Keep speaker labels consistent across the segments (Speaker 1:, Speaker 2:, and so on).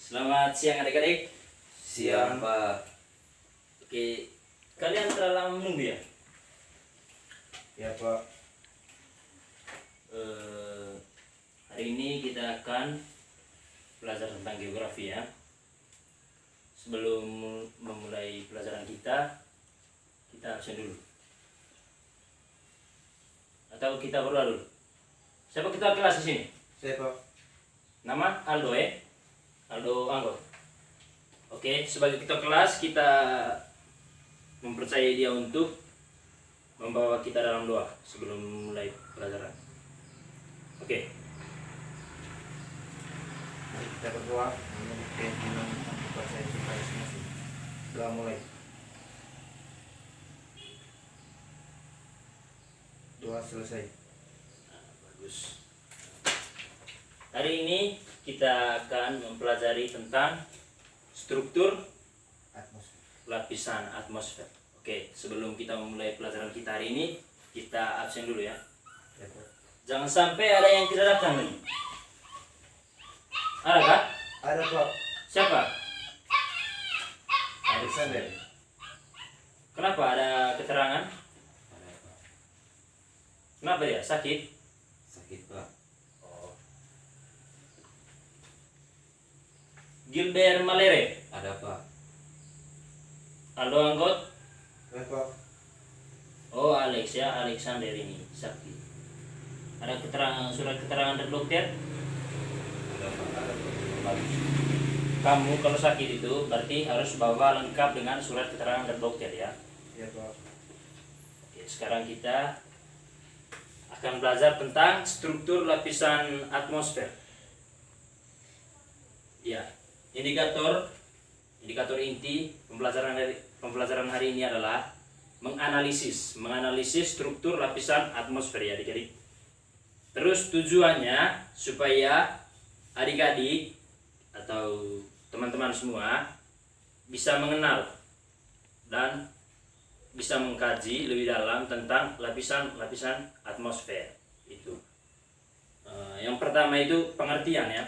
Speaker 1: Selamat siang adik-adik.
Speaker 2: Siang, Pak.
Speaker 1: Oke, kalian terlalu menunggu ya?
Speaker 2: Ya, Pak.
Speaker 1: Hari ini kita akan belajar tentang geografi ya. Sebelum memulai pelajaran kita absen dulu. Atau kita berdoa dulu. Siapa ketua kelas di sini?
Speaker 2: Saya, Pak.
Speaker 1: Nama Aldo Aldo Anggo. Oke, sebagai ketua kelas kita mempercayai dia untuk membawa kita dalam doa sebelum mulai pelajaran. Oke.
Speaker 2: Mari kita berdoa menurut keyakinan dan kepercayaan kita masing-masing. Doa mulai. Doa selesai.
Speaker 1: Bagus. Hari ini kita akan mempelajari tentang struktur
Speaker 2: Atmosfer.
Speaker 1: lapisan atmosfer. Oke, sebelum kita memulai pelajaran kita hari ini, kita absen dulu ya.
Speaker 2: Ya, Pak.
Speaker 1: Jangan sampai ada yang tidak datang nih. Ada kah?
Speaker 2: Ada, Pak.
Speaker 1: Siapa?
Speaker 2: Alexander.
Speaker 1: Kenapa ada keterangan?
Speaker 2: Ada, Pak.
Speaker 1: Kenapa dia? Sakit?
Speaker 2: Sakit, Pak.
Speaker 1: Oh. Gilbert Malere,
Speaker 2: Ada, Pak.
Speaker 1: Aldo Anggot.
Speaker 2: Ya, Pak.
Speaker 1: Oh, Alex ya, Alexander ini sakit. Ada keterangan, surat keterangan dari dokter?
Speaker 2: Ada, Pak. Ada, Pak.
Speaker 1: Bagus. Kamu kalau sakit itu berarti harus bawa lengkap dengan surat keterangan dari dokter ya.
Speaker 2: Ya, Pak.
Speaker 1: Oke, sekarang kita akan belajar tentang struktur lapisan atmosfer. Ya, indikator inti pembelajaran hari ini adalah menganalisis struktur lapisan atmosfer ya adik-adik. Terus tujuannya supaya adik-adik atau teman-teman semua bisa mengenal dan bisa mengkaji lebih dalam tentang lapisan atmosfer itu. Yang pertama itu pengertian ya,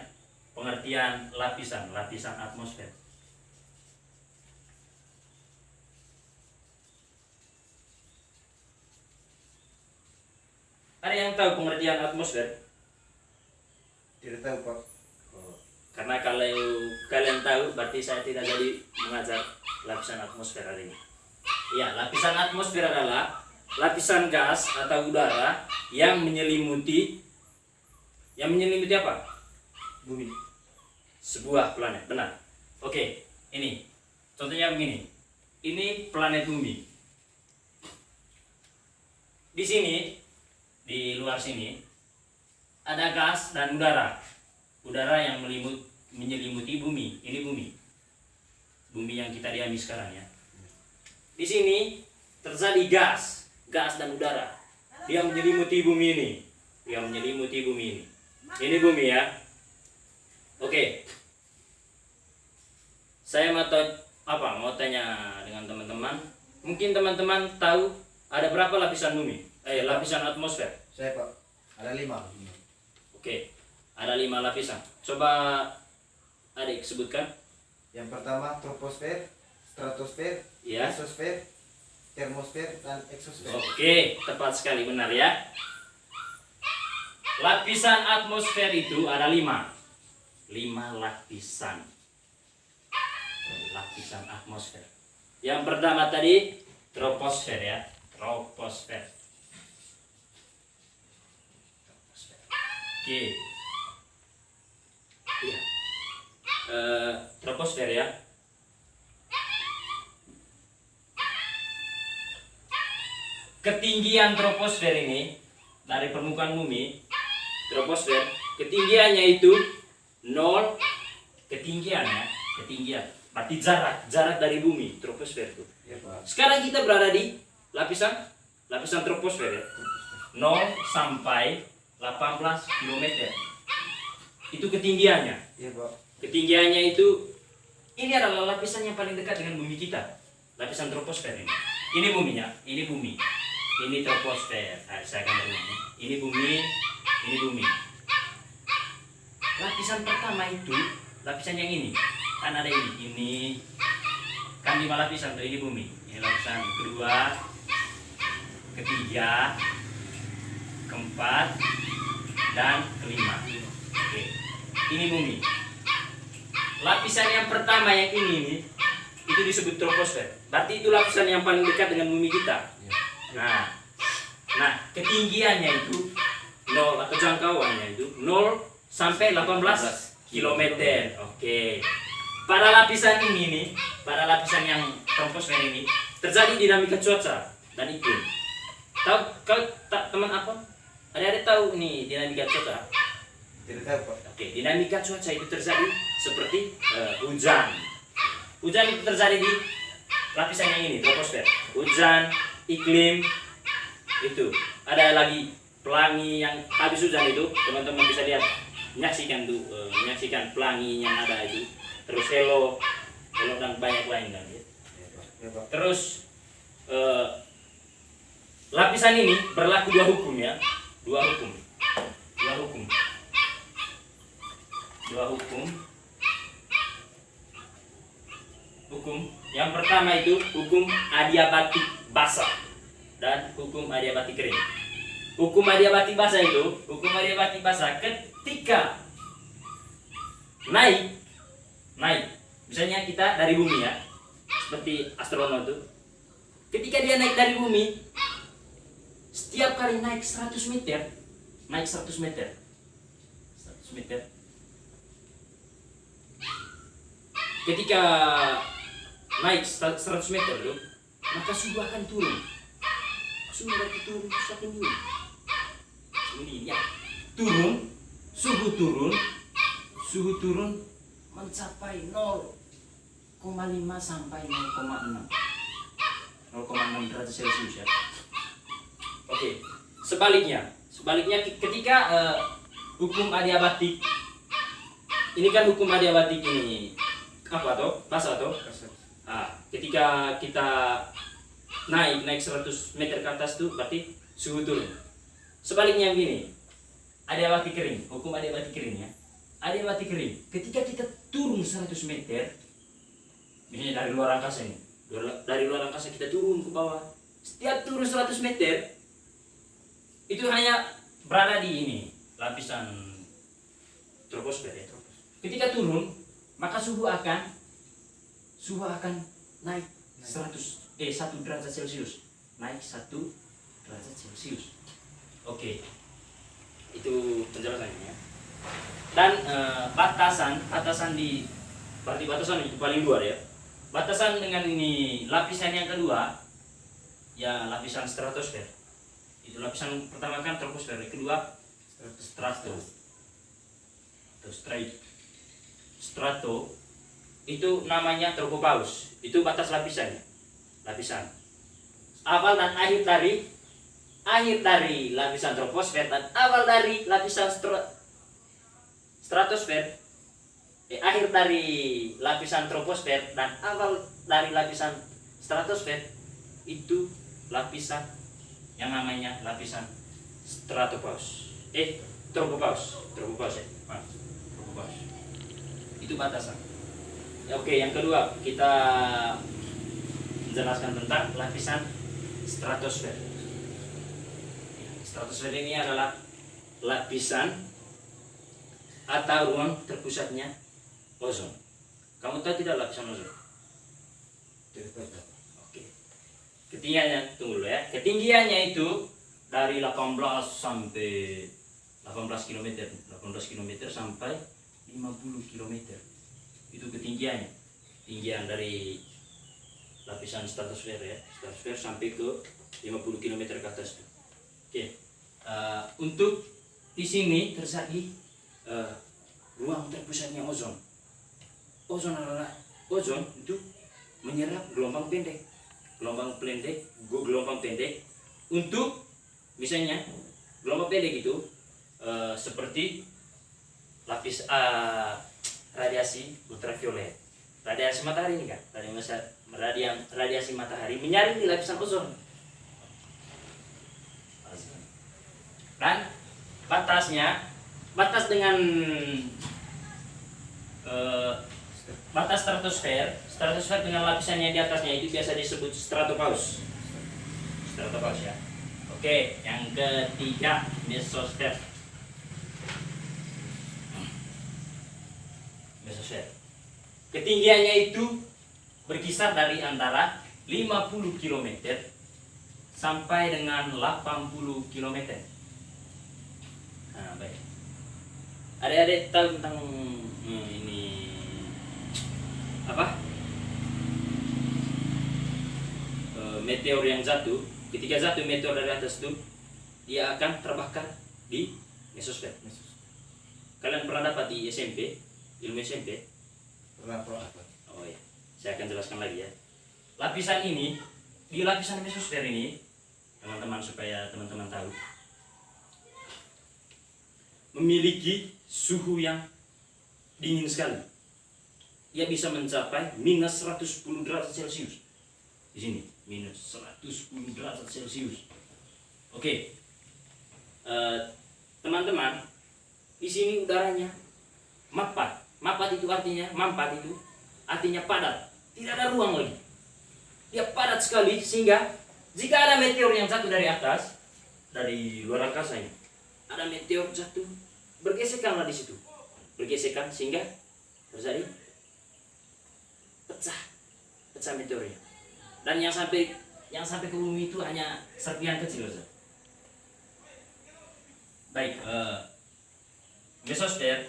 Speaker 1: pengertian lapisan atmosfer. Ada yang tahu pengertian atmosfer?
Speaker 2: Tidak tahu, Pak.
Speaker 1: Karena kalau kalian tahu berarti saya tidak jadi mengajar lapisan atmosfer hari ini. Ya, lapisan atmosfer adalah lapisan gas atau udara yang menyelimuti apa?
Speaker 2: Bumi.
Speaker 1: Sebuah planet, benar. Oke, ini contohnya begini. Ini planet bumi. Di sini, di luar sini ada gas dan udara yang menyelimuti bumi. Ini bumi yang kita diami sekarang ya. Di sini terjadi gas dan udara yang menyelimuti bumi ini. Ini bumi ya. Oke. Saya mau tanya dengan teman-teman. Mungkin teman-teman tahu ada berapa lapisan bumi? Lapisan atmosfer.
Speaker 2: Saya, Pak. Ada 5.
Speaker 1: Oke. Ada 5 lapisan. Coba adik sebutkan.
Speaker 2: Yang pertama troposfer, stratosfer,
Speaker 1: Ya.
Speaker 2: mesosfer, termosfer, dan eksosfer.
Speaker 1: Oke, tepat sekali, benar ya. Lapisan atmosfer itu ada 5 lapisan. Lapisan atmosfer. Yang pertama tadi troposfer ya. Troposfer. Oke. Iya. Troposfer ya. Ketinggian troposfer ini dari permukaan bumi, troposfer ketinggiannya itu 0 ketinggian. Berarti jarak dari bumi troposfer itu.
Speaker 2: Ya, Pak.
Speaker 1: Sekarang kita berada di lapisan troposfer ya. 0 sampai 18 km. Itu ketinggiannya.
Speaker 2: Ya, Pak.
Speaker 1: Ketinggiannya itu ini adalah lapisan yang paling dekat dengan bumi kita. Lapisan troposfer ini. Ini buminya, ini bumi. Ini troposfer. Saya akan berulang. Ini bumi. Lapisan pertama itu lapisan yang ini kan ada ini kan 5 lapisan tuh, ini bumi, ini lapisan kedua, ketiga, keempat, dan kelima. Oke, ini bumi. Lapisan yang pertama yang ini nih, itu disebut troposfer. Berarti itu lapisan yang paling dekat dengan bumi kita. Nah, ketinggiannya itu 0 atau jangkauannya itu 0 sampai 18 km. Oke. Pada lapisan ini nih, pada lapisan yang troposfer ini terjadi dinamika cuaca dan iklim. Tahu teman apa? Ada tahu nih dinamika cuaca?
Speaker 2: Tidak tahu Pak.
Speaker 1: Oke, dinamika cuaca itu terjadi seperti hujan. Hujan itu terjadi di lapisan yang ini, troposfer. Hujan, iklim, itu. Ada lagi pelangi yang habis hujan itu, teman-teman bisa lihat, menyaksikan tuh, menyaksikan pelangi yang ada itu. Terus halo dan banyak lain kan. Ya.
Speaker 2: Ya Pak.
Speaker 1: Terus lapisan ini berlaku dua hukum ya, dua hukum. Hukum yang pertama itu hukum adiabatik basah dan hukum adiabatik kering. Hukum adiabatik basah itu, hukum adiabatik basah ketika naik, misalnya kita dari bumi ya, seperti astronot tuh, ketika dia naik dari bumi, setiap kali naik 100 meter, ketika naik 100 meter tuh, maka suhu akan turun. Suhu berarti turun, semakin dulu. Ini ya, suhu turun mencapai 0,5 sampai 0,6 derajat Celcius ya. Oke, sebaliknya ketika hukum adiabatik ini kan hukum adiabatik ini apa toh? Basah toh? Ketika kita naik 100 meter ke atas tuh berarti suhu turun. Sebaliknya begini, adiabatik kering, hukum adiabatik kering ya. Adiabatik kering, ketika kita turun 100 meter, misalnya dari luar angkasa ini, dari luar angkasa kita turun ke bawah, setiap turun 100 meter, itu hanya berada di ini, lapisan troposfer ya. Ketika turun, maka suhu akan naik 1 derajat Celcius, naik 1 derajat Celcius. Oke, itu penjelasannya ya. Dan batasan di berarti batasan itu paling luar ya. Batasan dengan ini lapisan yang kedua ya, lapisan stratosfer. Itu lapisan pertama kan troposfer, yang kedua strato. Strato itu namanya tropopause. Itu batas lapisannya. Awal dan akhir dari lapisan troposfer dan awal dari lapisan stratosfer, akhir dari lapisan troposfer dan awal dari lapisan stratosfer itu lapisan yang namanya lapisan tropopause ya. Tropopause. Itu batasan. Oke, yang kedua kita menjelaskan tentang lapisan stratosfer. Stratosfer ini adalah lapisan atau ruang terpusatnya ozon. Kamu tahu tidak lapisan ozon?
Speaker 2: Tidak tahu.
Speaker 1: Oke. Ketinggiannya, tunggu dulu ya. Ketinggiannya itu dari 18 sampai 18 km sampai 50 km. Itu ketinggiannya. Ketinggian dari lapisan stratosfer ya. Stratosfer sampai ke 50 km ke atas. Oke. Untuk di sini terjadi ruang terpusatnya ozon. Ozon itu menyerap gelombang pendek untuk misalnya gelombang pendek itu seperti lapis radiasi ultraviolet, radiasi matahari ini kan, radiasi matahari menyaring di lapisan ozon. Dan batas dengan batas stratosfer. Stratosfer dengan lapisan yang di atasnya itu biasa disebut stratopause. Stratopause ya. Oke, yang ketiga mesosfer. Mesosfer. Ketinggiannya itu berkisar dari antara 50 km sampai dengan 80 km. Nah, baik. Adik-adik tahu tentang ini apa? Meteor yang jatuh. Ketika jatuh meteor dari atas itu, dia akan terbakar di mesosfer. Kalian pernah dapat di SMP, ilmu SMP?
Speaker 2: Pernah.
Speaker 1: Oh ya, saya akan jelaskan lagi ya. Lapisan ini, di lapisan mesosfer ini, teman-teman, supaya teman-teman tahu, memiliki suhu yang dingin sekali. Dia bisa mencapai minus 110 derajat Celcius. Di sini minus 110 derajat Celcius. Oke, teman-teman, di sini udaranya mapat. Mapat itu artinya, mampat itu artinya padat. Tidak ada ruang lagi. Dia padat sekali sehingga jika ada meteor yang jatuh dari atas, dari luar angkasa ini, ada meteor jatuh, bergesekanlah di situ, bergesekan sehingga terjadi pecah meteornya. Dan yang sampai ke bumi itu hanya serpihan kecil saja. Baik, mesosfer,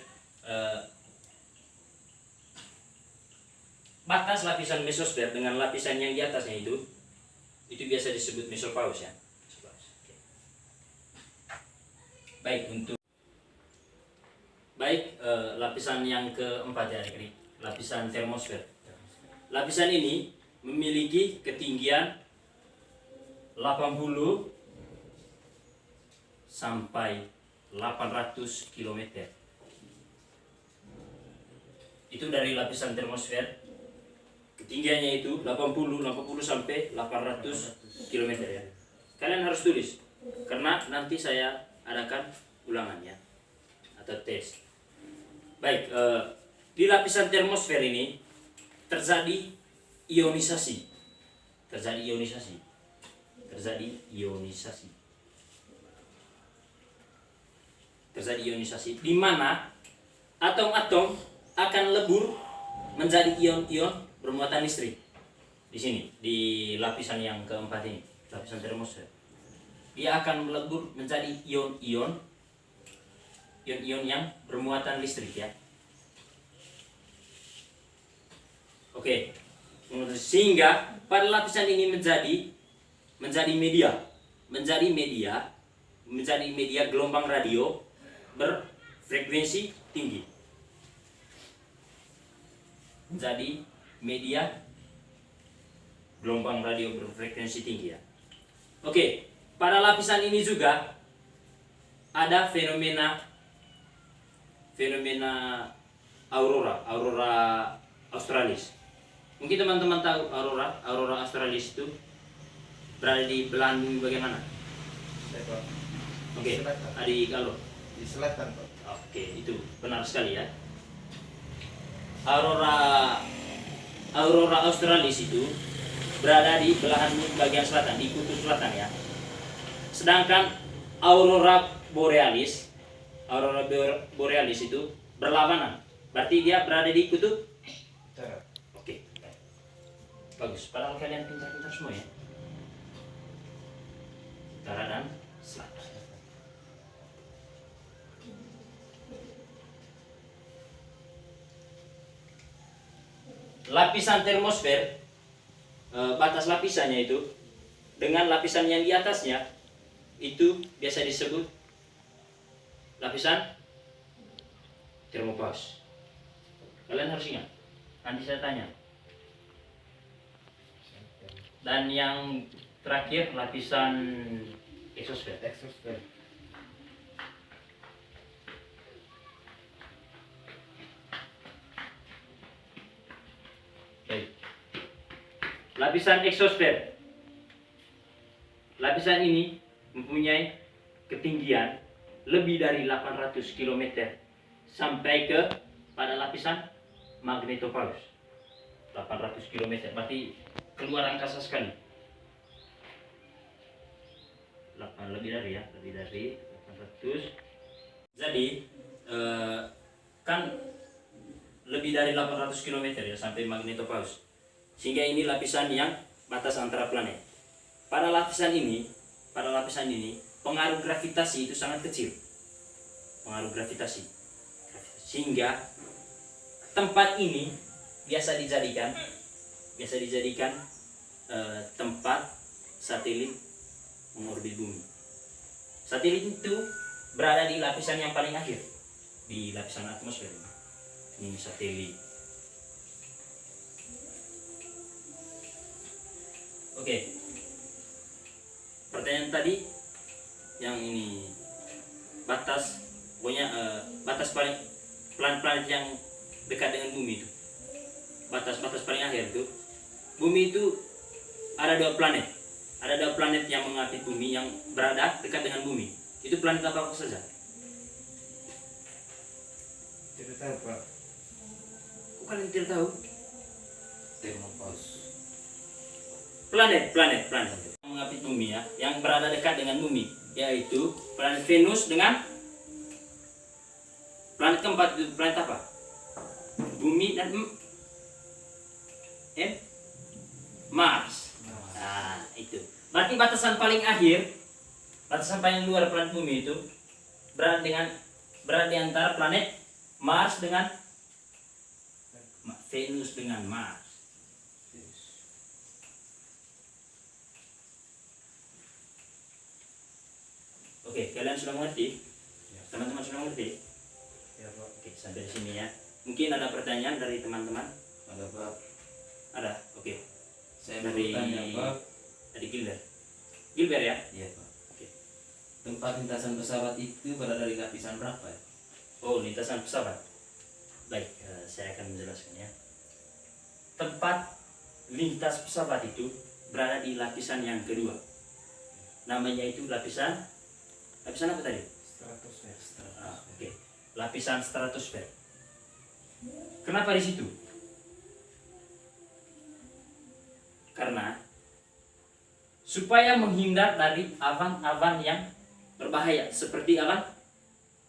Speaker 1: batas lapisan mesosfer dengan lapisan yang di atasnya itu biasa disebut mesopause ya. Oke. Baik, lapisan yang keempat ya adik-adik, lapisan termosfer. Lapisan ini memiliki ketinggian 80 sampai 800 km. Itu dari lapisan termosfer. Ketinggiannya itu 80 sampai 800 km ya. Kalian harus tulis karena nanti saya adakan ulangannya atau tes. Baik, di lapisan termosfer ini terjadi ionisasi. Di mana atom-atom akan lebur menjadi ion-ion bermuatan listrik. Di sini, di lapisan yang keempat ini, lapisan termosfer. Dia akan melebur menjadi ion-ion yang bermuatan listrik ya. Oke. Sehingga pada lapisan ini menjadi media gelombang radio berfrekuensi tinggi. Menjadi media gelombang radio berfrekuensi tinggi ya. Oke, pada lapisan ini juga ada fenomena aurora australis. Mungkin teman-teman tahu aurora australis itu berada di belahan bumi bagaimana? Oke, adik kalau
Speaker 2: Di selatan, Pak.
Speaker 1: Oke, itu benar sekali ya. Aurora australis itu berada di belahan bumi bagian selatan, di kutub selatan ya. Sedangkan aurora borealis itu berlawanan. Berarti dia berada di kutub
Speaker 2: Utara.
Speaker 1: Oke. Bagus, padahal kalian pintar-pintar semua ya. Utara dan selatan. Lapisan termosfer, batas lapisannya itu dengan lapisan yang di atasnya itu biasa disebut lapisan termopause. Kalian harus ingat, nanti saya tanya. Dan yang terakhir lapisan exosfer. Baik. Lapisan exosfer. Lapisan ini mempunyai ketinggian lebih dari 800 km sampai ke pada lapisan magnetopause 800 km, berarti keluar angkasa sekali. Lebih dari 800. Jadi kan lebih dari 800 km ya sampai magnetopause, sehingga ini lapisan yang batas antara planet. Pada lapisan ini pengaruh gravitasi itu sangat kecil, pengaruh gravitasi, sehingga tempat ini biasa dijadikan tempat satelit mengorbit bumi. Satelit itu berada di lapisan yang paling akhir, di lapisan atmosfer. Ini satelit. Oke. Pertanyaan tadi yang ini batas, pokoknya batas paling planet yang dekat dengan bumi itu. Batas paling akhir itu. Bumi itu ada dua planet. Ada dua planet yang mengapit bumi, yang berada dekat dengan bumi. Itu planet apa saja?
Speaker 2: Tidak tahu Pak.
Speaker 1: Kok kalian tidak tahu?
Speaker 2: Thermopause.
Speaker 1: Planet yang mengapit bumi ya, yang berada dekat dengan bumi, yaitu planet Venus dengan planet keempat itu planet apa? Bumi dan Mars. Nah, itu. Berarti batasan paling luar planet bumi itu berada di antara planet Mars dengan Venus dengan Mars. Oke, kalian sudah mengerti? Teman-teman sudah mengerti?
Speaker 2: Ya Pak.
Speaker 1: Oke, sampai di sini ya. Mungkin ada pertanyaan dari teman-teman?
Speaker 2: Ada Pak.
Speaker 1: Ada. Oke.
Speaker 2: Saya
Speaker 1: Dari
Speaker 2: bertanya Pak.
Speaker 1: Dari Gilbert ya?
Speaker 2: Iya Pak.
Speaker 1: Oke.
Speaker 2: Tempat lintasan pesawat itu berada di lapisan berapa ya?
Speaker 1: Oh, lintasan pesawat. Baik, saya akan menjelaskan ya. Tempat lintas pesawat itu berada di lapisan yang kedua. Namanya itu lapisan apa tadi?
Speaker 2: Stratosfer.
Speaker 1: Oke. Lapisan stratosfer. Kenapa di situ? Karena supaya menghindar dari awan-awan yang berbahaya seperti awan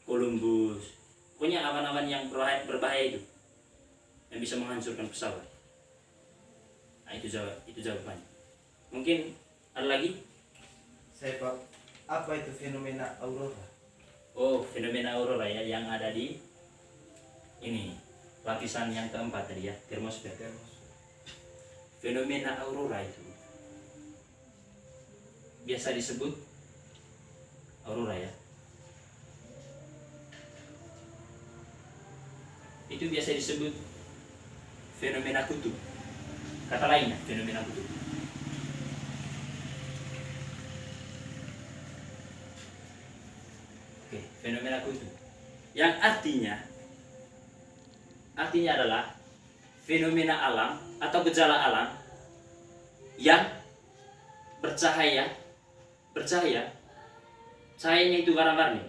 Speaker 1: Columbus. Pokoknya awan-awan yang berbahaya itu yang bisa menghancurkan pesawat. Nah, itu jawabannya. Mungkin ada lagi?
Speaker 2: Saya Pak, apa itu fenomena aurora?
Speaker 1: Oh, fenomena aurora ya, yang ada di ini lapisan yang keempat tadi ya, termosfer. Fenomena aurora itu biasa disebut aurora ya. Itu biasa disebut fenomena kutub. Kata lainnya, fenomena kutub. Oke, fenomena kutub. Yang artinya adalah fenomena alam atau gejala alam yang bercahaya, cahayanya itu warna-warni.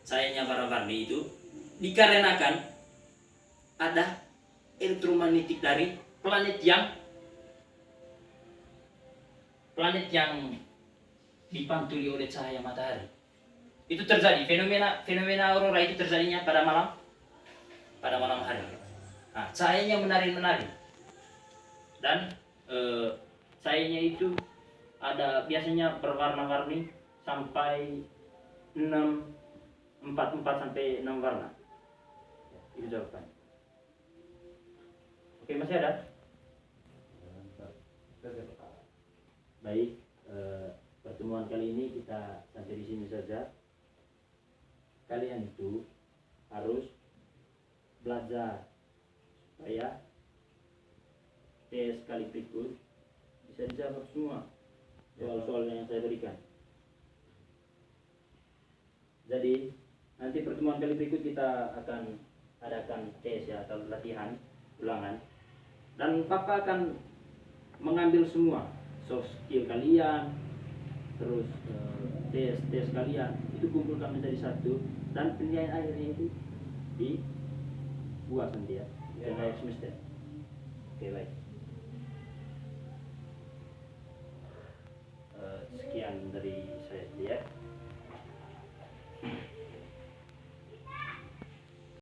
Speaker 1: Cahayanya warna-warni itu dikarenakan ada elektromagnetik dari planet yang dipantuli oleh cahaya matahari. Itu terjadi fenomena aurora itu terjadinya pada malam hari. Nah, cahayanya menari-menari dan cahayanya itu ada biasanya berwarna-warni sampai 4 sampai 6 warna. Itu jawabannya. Oke, masih ada? Baik, pertemuan kali ini kita sampai di sini saja. Kalian itu harus belajar supaya tes kali berikut bisa dijawab semua soal-soalnya yang saya berikan. Jadi nanti pertemuan kali berikut kita akan adakan tes ya, atau latihan ulangan, dan Papa akan mengambil semua soft skill kalian, terus tes kalian itu kumpulkan menjadi satu, dan penilaian akhirnya itu dibuat nanti ya. dan air semesta. Oke, baik.